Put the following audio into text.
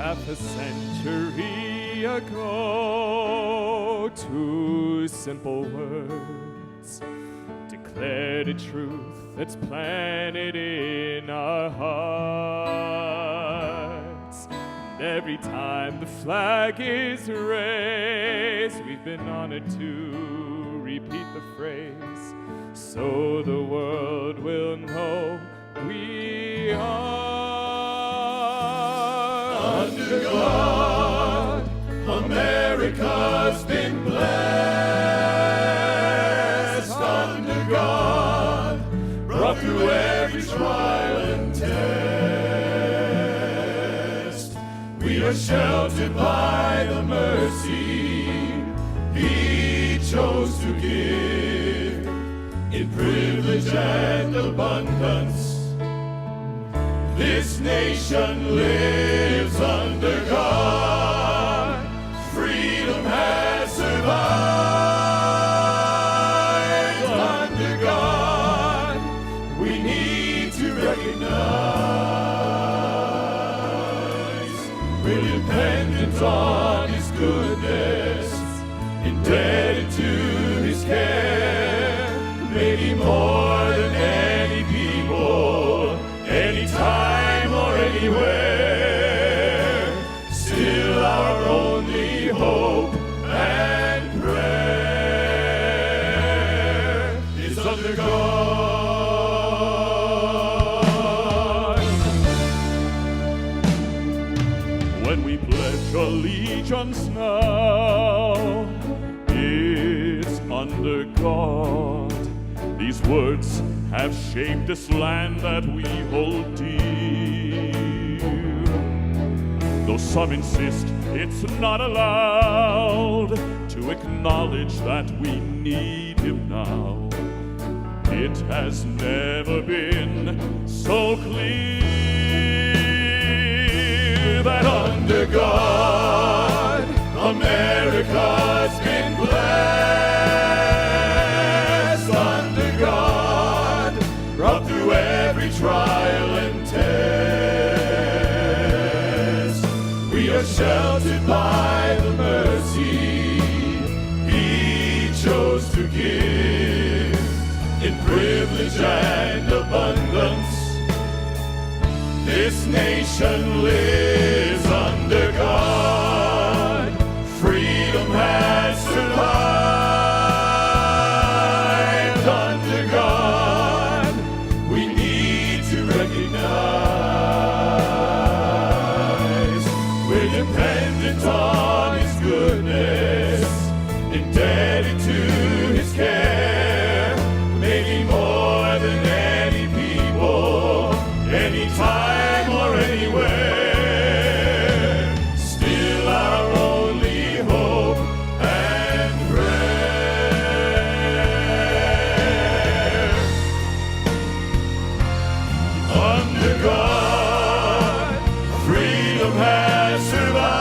half a century ago, two simple words declared a truth that's planted in our hearts. And every time the flag is raised, we've been honored to repeat the phrase, so the world will know we are under God. America's been blessed under God, brought through every trial and test. We are sheltered by the mercy He chose to give in privilege and abundance. This nation lives under God. Freedom has survived under God. We need to recognize we're dependent on His goodness, indebted to His care, maybe more than any people, anytime or anywhere. Still our only hope and prayer is under God. When we pledge allegiance now, it's under God. These words have shaped this land that we hold dear. Though some insist it's not allowed to acknowledge that we need Him now, it has never been so clear that under God, America's been blessed under God, brought through every trial and test. We are sheltered by the mercy He chose to give in privilege and abundance. This nation lives under God. Freedom has survived under God. We need to recognize we're dependent on His goodness, indebted to His care, maybe more than any people, anytime or anywhere. Still our only hope and prayer. Under God, freedom has survived.